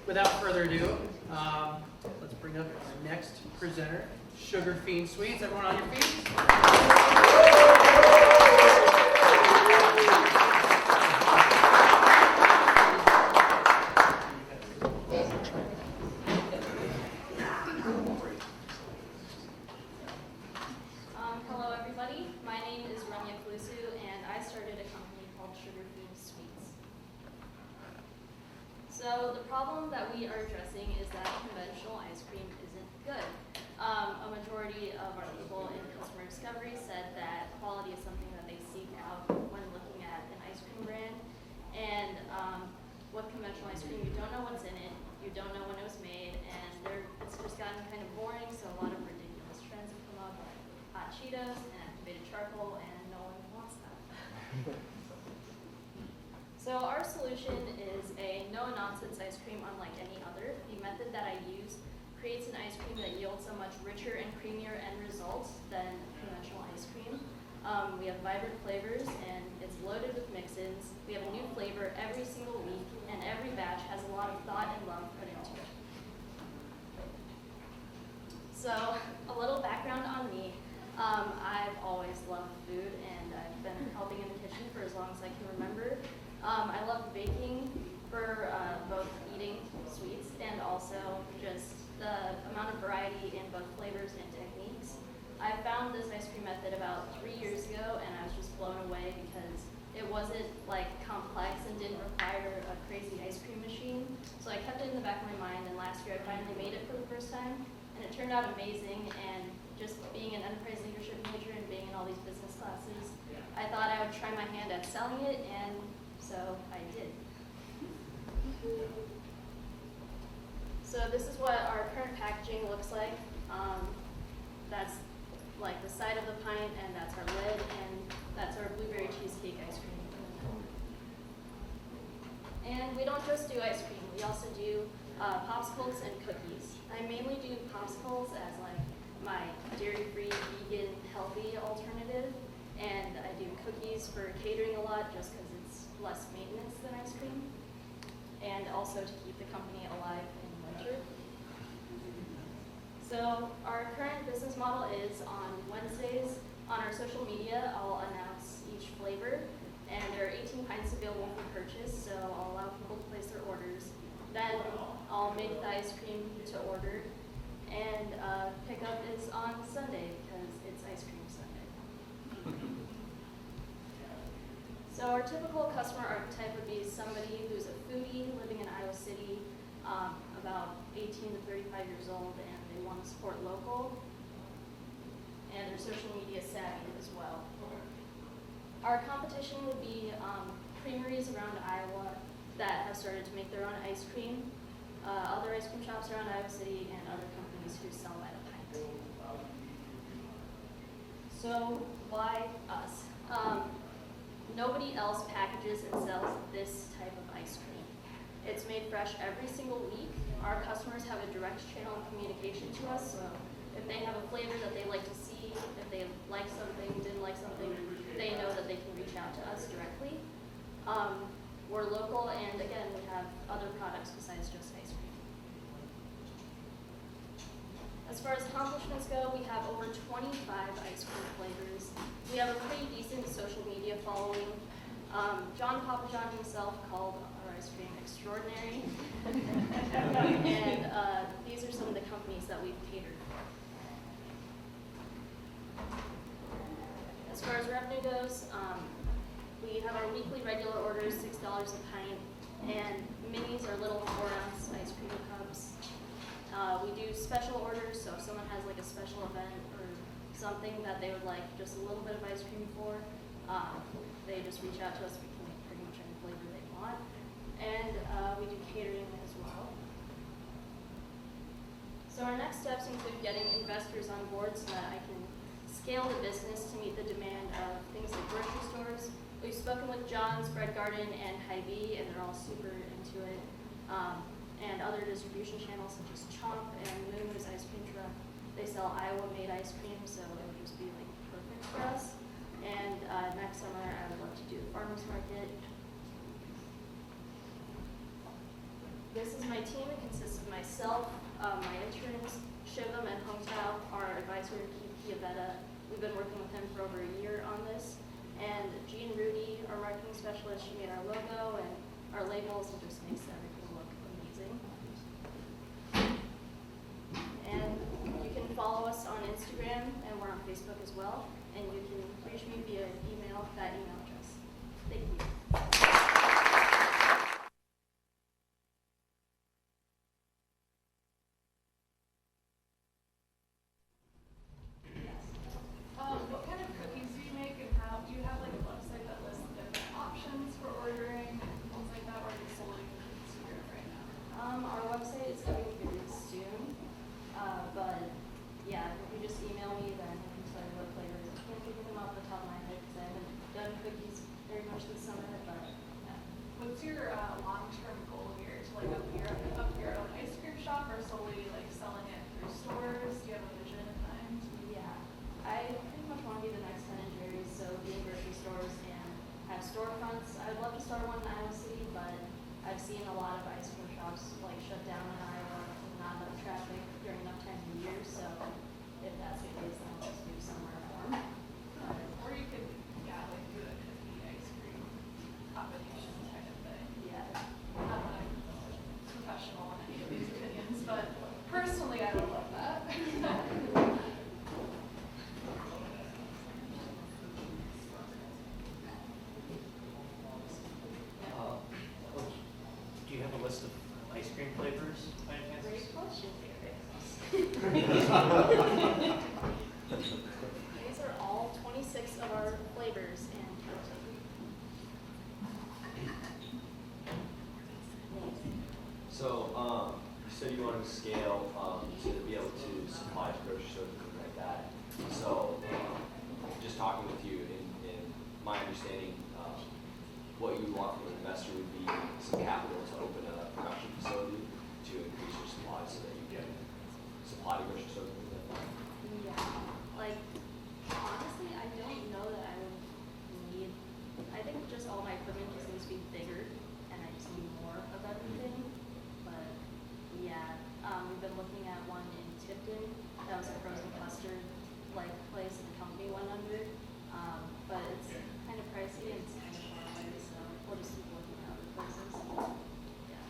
without further ado, let's bring up our next presenter, Sugar Fiend Sweets. Everyone on your feet? Hello everybody, my name is Rania Kalusu and I started a company called Sugar Fiend Sweets. So the problem that we are addressing is that conventional ice cream isn't good. A majority of our people in customer discovery said that quality is something that they seek out when looking at an ice cream brand. And with conventional ice cream, you don't know what's in it, you don't know when it was made, and it's just gotten kind of boring, so a lot of ridiculous trends have come up, like hot Cheetos and activated charcoal, and no one wants that. So our solution is a no-nonsense ice cream unlike any other. The method that I use creates an ice cream that yields a much richer and creamier end result than conventional ice cream. We have vibrant flavors and it's loaded with mix-ins. We have a new flavor every single week and every batch has a lot of thought and love put into it. So a little background on me. I've always loved food and I've been helping in the kitchen for as long as I can remember. I love baking for both eating sweets and also just the amount of variety in both flavors and techniques. I found this ice cream method about 3 years ago and I was just blown away because it wasn't like complex and didn't require a crazy ice cream machine. So I kept it in the back of my mind and last year I finally made it for the first time and it turned out amazing. And just being an enterprise leadership major and being in all these business classes, I thought I would try my hand at selling it and so I did. So this is what our current packaging looks like. That's like the side of the pint, and that's our lid, and that's our blueberry cheesecake ice cream. And we don't just do ice cream, we also do popsicles and cookies. I mainly do popsicles as like my dairy-free, vegan, healthy alternative, and I do cookies for catering a lot just because it's less maintenance than ice cream, and also to keep the company alive in winter. So our current business model is on Wednesdays. On our social media, I'll announce each flavor, and there are 18 pints available for purchase, so I'll allow people to place their orders. Then I'll make the ice cream to order, and pickup is on Sunday because it's ice cream Sunday. So our typical customer archetype would be somebody who's a foodie living in Iowa City, about 18 to 35 years old, and they want to support local, and they're social media savvy as well. Our competition would be creameries around Iowa that have started to make their own ice cream, other ice cream shops around Iowa City, and other companies who sell by the pint. So why us? Nobody else packages and sells this type of ice cream. It's made fresh every single week. Our customers have a direct channel of communication to us, so if they have a flavor that they like to see, if they like something, didn't like something, they know that they can reach out to us directly. We're local, and again, we have other products besides just ice cream. As far as accomplishments go, we have over 25 ice cream flavors. We have a pretty decent social media following. John Papajohn himself called our ice cream extraordinary. And these are some of the companies that we've catered for. As far as revenue goes, we have our weekly regular orders, $6 a pint, and minis are little 4-ounce ice cream cups. We do special orders, so if someone has like a special event or something that they would like just a little bit of ice cream for, they just reach out to us. We can make pretty much any flavor they want. And we do catering as well. So our next steps include getting investors on board so that I can scale the business to meet the demand of things like grocery stores. We've spoken with John's, Bread Garden, and Hy-Vee, and they're all super into it. And other distribution channels such as Chomp and Moo Moo's Ice Cream Truck. They sell Iowa-made ice cream, so it would just be like perfect for us. And next summer, I would love to do the farmers market. this is my team. It consists of myself, my interns, Shivam and Hong Tao, our advisor, Keith Piavetta. We've been working with him for over a year on this. And Jean Rudy, our marketing specialist, she made our logo and our labels and just makes everything look amazing. And you can follow us on Instagram, and we're on Facebook as well. And you can reach me via email, that email address. Thank you. What kind of cookies do you make, and how do you have like a website that lists different options for ordering and things like that, or are you solely cookies right now? Our website is coming very soon, but yeah, if you just email me, then I can tell you what flavors. I can't think of them off the top of my head because I haven't done cookies very much this summer, but yeah. What's your long-term goal here? To like up your own ice cream shop, or solely like selling it through stores? Do you have a vision in mind? Yeah, I pretty much want to be the next Ben and Jerry's, so be in grocery stores and have storefronts. I'd love to start one in Iowa City, but I've seen a lot of ice cream shops like shut down in Iowa with not enough traffic during enough time of the year. So if that's the case, then I'll just move somewhere warm. Or you could, yeah, like do a cookie ice cream combination kind of thing. Yeah. I'm not a professional in any of these opinions, but personally, I would love that. Do you have a list of ice cream flavors by any chance? Great question, These are all 26 of our flavors and counting. So, you said you wanted to scale to be able to supply to grocery stores and things like that. So, just talking with you, in my understanding, what you want from an investor would be some capital to open a production facility to increase your supply so that you can supply to grocery stores and things like that. Yeah, like honestly, I don't know that I would need. I think just all my equipment just needs to be bigger, and I just need more of everything. But yeah, we've been looking at one in Tipton. That was a frozen custard like place, and the company went under. But it's kind of pricey and it's kind of far away, so we'll just keep looking at other places. Yeah.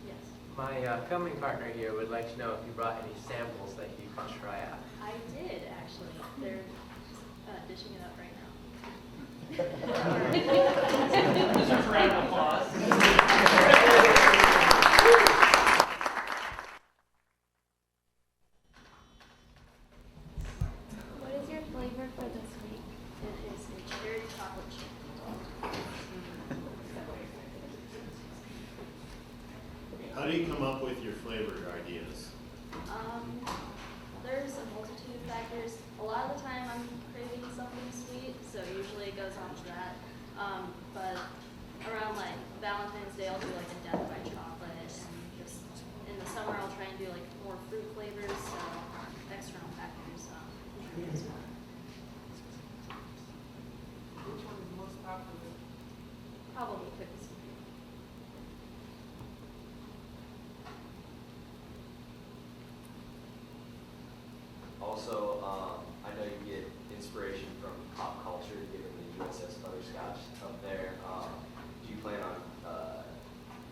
Yes. My filming partner here would like to know if you brought any samples that you can try out. I did actually. They're dishing it up right now. Just a round of applause. What is your flavor for this week? It is a cherry chocolate chip. How do you come up with your flavor ideas? There's a multitude of factors. A lot of the time I'm craving something sweet, so usually it goes on to that. But around like Valentine's Day, I'll do like a death by chocolate, and just in the summer I'll try and do like more fruit flavors, so external factors. Which one is the most popular? Probably cookies and cream. Also, I know you get inspiration from pop culture, given the USS Butterscotch up there. Do you plan on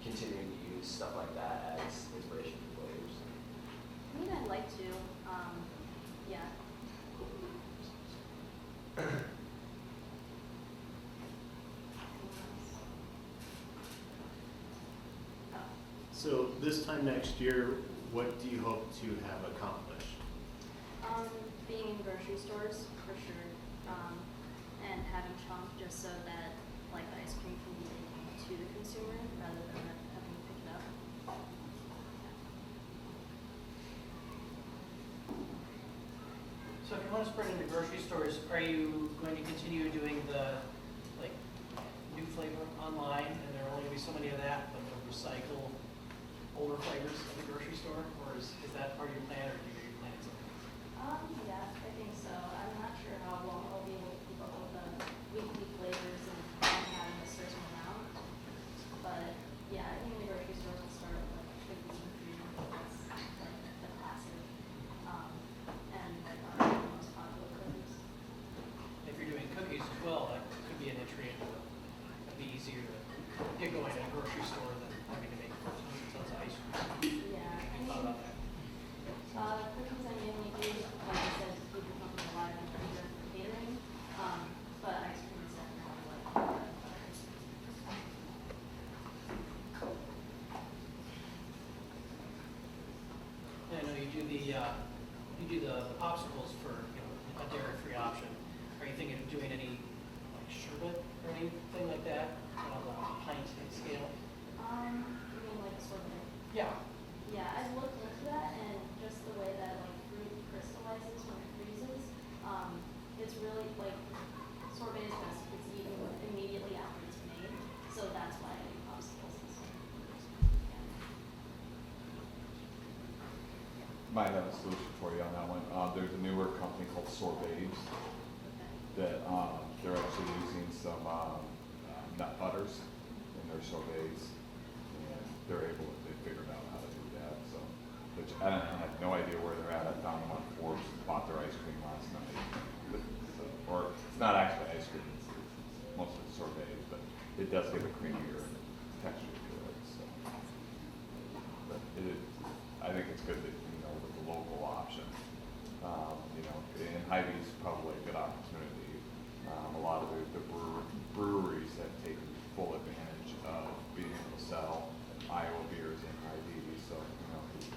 continuing to use stuff like that as inspiration for flavors? I mean, I'd like to. Yeah. So this time next year, what do you hope to have accomplished? Being in grocery stores for sure, and having chunk just so that like the ice cream can be taken to the consumer rather than having to pick it up. So if you want to spread into grocery stores, are you going to continue doing the like new flavor online, and there are only going to be so many of that, like the recycle older flavors at the grocery store, or is that part of your plan, or do you plan something? Yeah, I think so. I'm not sure how long I'll be able to keep up with the weekly flavors and having a certain amount. But yeah, I think the grocery stores will start with like cookies and cream. That's like the classic. And the most popular cookies. If you're doing cookies as well, that could be an entry into it. It'd be easier to get going at a grocery store than having to make tons of ice cream. Yeah, I Have you thought mean, about that? cookies I mainly do, like I said, to keep the company alive and for catering. But ice cream is definitely like bread and butter. And I know you do the popsicles for, a dairy-free option. Are you thinking of doing any like sherbet or anything like that on a pint scale? You mean like sorbet? Yeah. Yeah, I've looked into that, and just the way that like fruit crystallizes when it freezes, it's really like sorbet is best if it's eaten immediately after it's made. So that's why I do popsicles instead. Might have a solution for you on that one. There's a newer company called Sorbets that they're actually using some nut butters in their sorbets, and they figured out how to do that. So, which I have no idea where they're at. I found them on Forbes, bought their ice cream last night. So, or it's not actually ice cream; it's mostly sorbets, but it does give a creamier texture to it. So, but I think it's good that with the local option. And Hy-Vee's probably a good opportunity. A lot of the breweries have taken full advantage of being able to sell Iowa beers in Hy-Vee. So,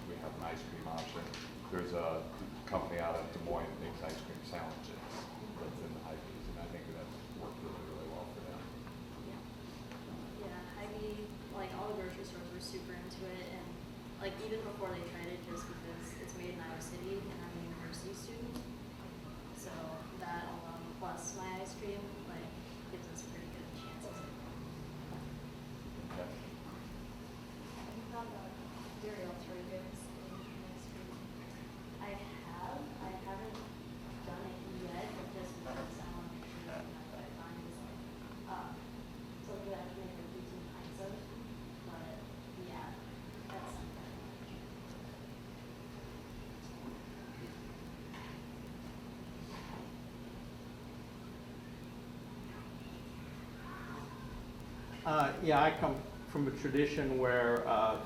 we have an ice cream option. There's a company out of Des Moines that makes ice cream sandwiches that's in the Hy-Vee's, and I think that's worked really, really well for them. Yeah, Hy-Vee, like all the grocery stores were super into it, and like even before they tried it, just because it's made in Iowa City and I'm a university student, so that alone plus my ice cream like gives us pretty good chances. Okay. Have you thought about dairy alternatives in ice cream? I haven't done it yet, but just because I want to make sure that what I find is like something that I can make a 18 pints of. But yeah, that's something I want to try. Yeah, I come from a tradition where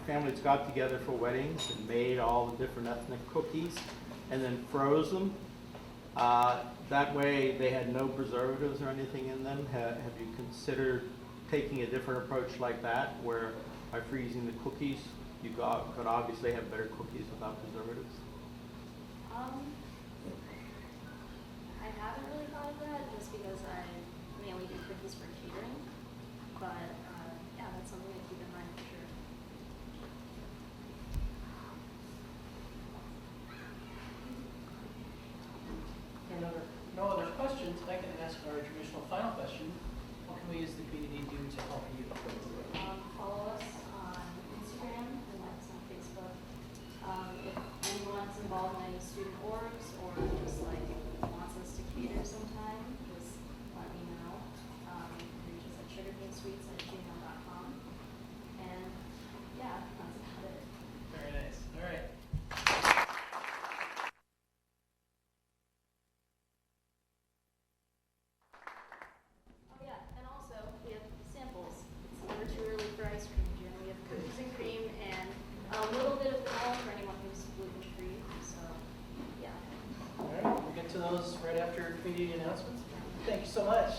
families got together for weddings and made all the different ethnic cookies and then froze them. That way they had no preservatives or anything in them. Have you considered taking a different approach like that, where by freezing the cookies, you could obviously have better cookies without preservatives? I haven't really thought of that just because I mainly do cookies for catering. But yeah, that's something to keep in mind for sure. There are no other questions. I can ask our traditional final question. What can we as the community do to help you? Follow us on Instagram and like us on Facebook. If anyone's involved in any student orgs or just like wants us to cater sometime, just let me know. You can reach us at sugarcaanesweets@gmail.com. And yeah, that's about it. Very nice. All right. Oh yeah, and also we have samples. It's never too early for ice cream, Jen. We have cookies and cream and a little bit of vanilla for anyone who's gluten free. So yeah. All right. We'll get to those right after community announcements. Thank you so much.